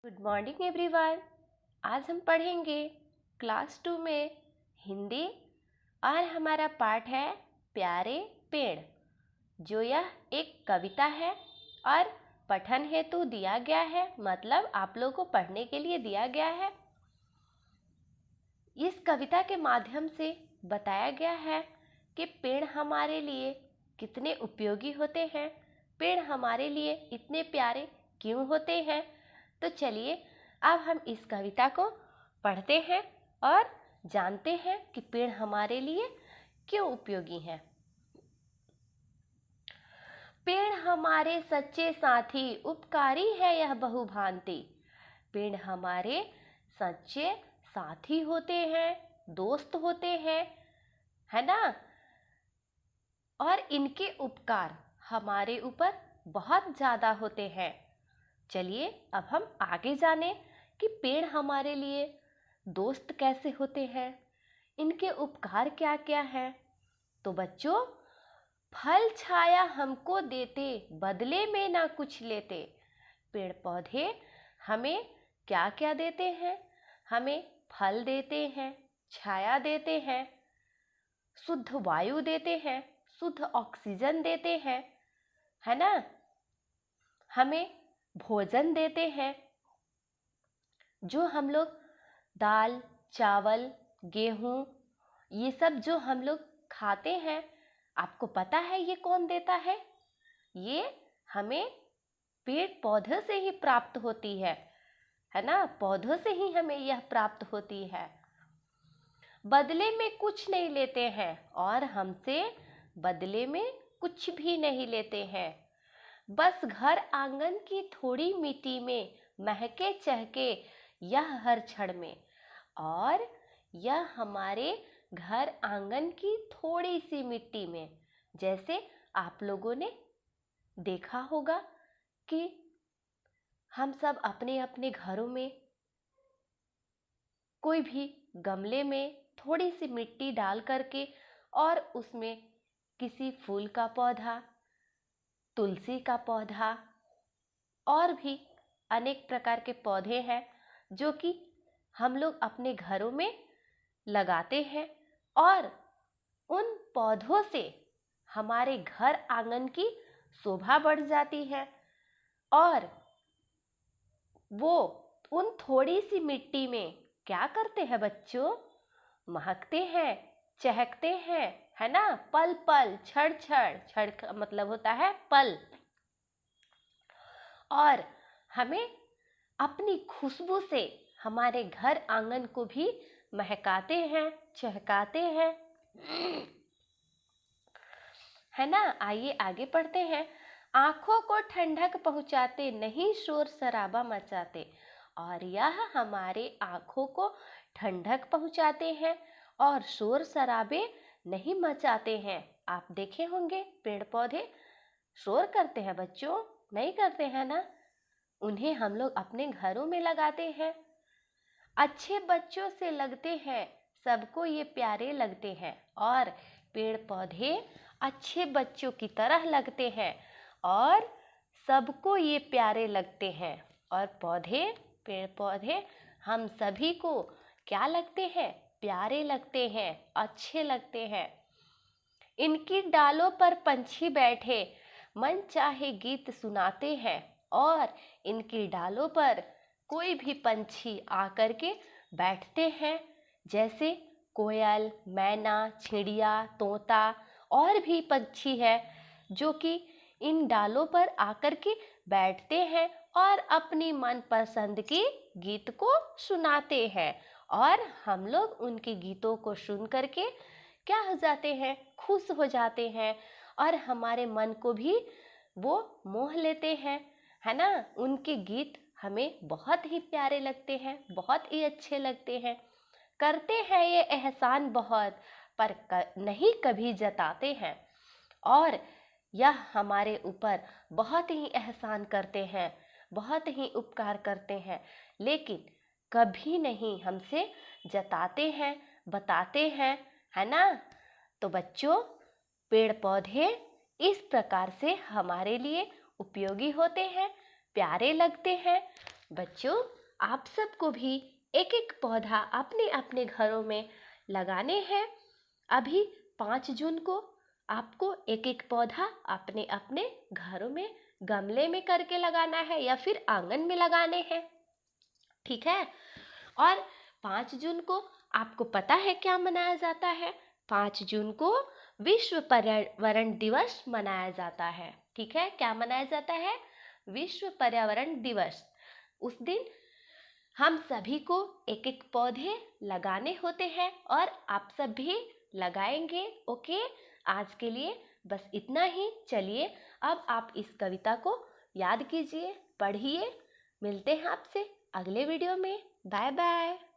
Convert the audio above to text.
Good morning everyone. आज हम पढ़ेंगे क्लास 2 में हिंदी और हमारा पाठ है प्यारे पेड़, जो यह एक कविता है और पठन हेतु दिया गया है, मतलब आप लोगों को पढ़ने के लिए दिया गया है। इस कविता के माध्यम से बताया गया है कि पेड़ हमारे लिए कितने उपयोगी होते हैं, पेड़ हमारे लिए इतने प्यारे क्यों होते हैं। तो चलिए अब हम इस कविता को पढ़ते हैं और जानते हैं कि पेड़ हमारे लिए क्यों उपयोगी हैं। पेड़ हमारे सच्चे साथी, उपकारी है यह बहुभांति। पेड़ हमारे सच्चे साथी होते हैं, दोस्त होते हैं, है ना। और इनके उपकार हमारे ऊपर बहुत ज़्यादा होते हैं। चलिए अब हम आगे जानें कि पेड़ हमारे लिए दोस्त कैसे होते हैं, इनके उपकार क्या क्या हैं। तो बच्चों, फल छाया हमको देते, बदले में ना कुछ लेते। पेड़ पौधे हमें क्या क्या देते हैं? हमें फल देते हैं, छाया देते हैं, शुद्ध वायु देते हैं, शुद्ध ऑक्सीजन देते हैं, है ना। हमें भोजन देते हैं, जो हम लोग दाल चावल गेहूँ ये सब जो हम लोग खाते हैं, आपको पता है ये कौन देता है? ये हमें पेड़ पौधों से ही प्राप्त होती है ना। पौधों से ही हमें यह प्राप्त होती है। बदले में कुछ नहीं लेते हैं और हमसे बदले में कुछ भी नहीं लेते हैं। बस घर आंगन की थोड़ी मिट्टी में महके चहके यह हर क्षण में। और यह हमारे घर आंगन की थोड़ी सी मिट्टी में, जैसे आप लोगों ने देखा होगा कि हम सब अपने अपने घरों में कोई भी गमले में थोड़ी सी मिट्टी डाल करके और उसमें किसी फूल का पौधा, तुलसी का पौधा और भी अनेक प्रकार के पौधे हैं जो कि हम लोग अपने घरों में लगाते हैं। और उन पौधों से हमारे घर आंगन की शोभा बढ़ जाती है और वो उन थोड़ी सी मिट्टी में क्या करते हैं बच्चों? महकते हैं, चहकते हैं, है ना। पल पल क्षण क्षण, क्षण का मतलब होता है पल। और हमें अपनी खुशबू से हमारे घर आंगन को भी महकाते हैं, चहकाते हैं, है ना। आइए आगे पढ़ते हैं। आंखों को ठंडक पहुंचाते, नहीं शोर शराबा मचाते। और यह हमारे आंखों को ठंडक पहुंचाते हैं और शोर शराबे नहीं मचाते हैं। आप देखे होंगे पेड़ पौधे शोर करते हैं बच्चों? नहीं करते हैं ना। उन्हें हम लोग अपने घरों में लगाते हैं। अच्छे बच्चों से लगते हैं, सबको ये प्यारे लगते हैं। और पेड़ पौधे अच्छे बच्चों की तरह लगते हैं और सबको ये प्यारे लगते हैं। और पेड़ पौधे हम सभी को क्या लगते हैं? प्यारे लगते हैं, अच्छे लगते हैं। इनकी डालों पर पंछी बैठे, मन चाहे गीत सुनाते हैं। और इनकी डालों पर कोई भी पंछी आकर के बैठते हैं, जैसे कोयल, मैना, चिड़िया, तोता और भी पंछी है जो कि इन डालों पर आकर के बैठते हैं और अपनी मनपसंद की गीत को सुनाते हैं। और हम लोग उनके गीतों को सुन करके क्या हो जाते हैं? खुश हो जाते हैं और हमारे मन को भी वो मोह लेते हैं, है ना। उनके गीत हमें बहुत ही प्यारे लगते हैं, बहुत ही अच्छे लगते हैं। करते हैं ये एहसान बहुत, पर नहीं कभी जताते हैं। और यह हमारे ऊपर बहुत ही एहसान करते हैं, बहुत ही उपकार करते हैं, लेकिन कभी नहीं हमसे जताते हैं, बताते हैं, है ना। तो बच्चों, पेड़ पौधे इस प्रकार से हमारे लिए उपयोगी होते हैं, प्यारे लगते हैं। बच्चों, आप सबको भी एक एक पौधा अपने अपने घरों में लगाने हैं। अभी 5 जून को आपको एक एक पौधा अपने अपने घरों में गमले में करके लगाना है या फिर आंगन में लगाने हैं, ठीक है। और 5 जून को आपको पता है क्या मनाया जाता है? 5 जून को विश्व पर्यावरण दिवस मनाया जाता है, ठीक है। क्या मनाया जाता है? विश्व पर्यावरण दिवस। उस दिन हम सभी को एक एक पौधे लगाने होते हैं और आप सब भी लगाएंगे। ओके, आज के लिए बस इतना ही। चलिए, अब आप इस कविता को याद कीजिए, पढ़िए। मिलते हैं आपसे अगले वीडियो में। Bye bye.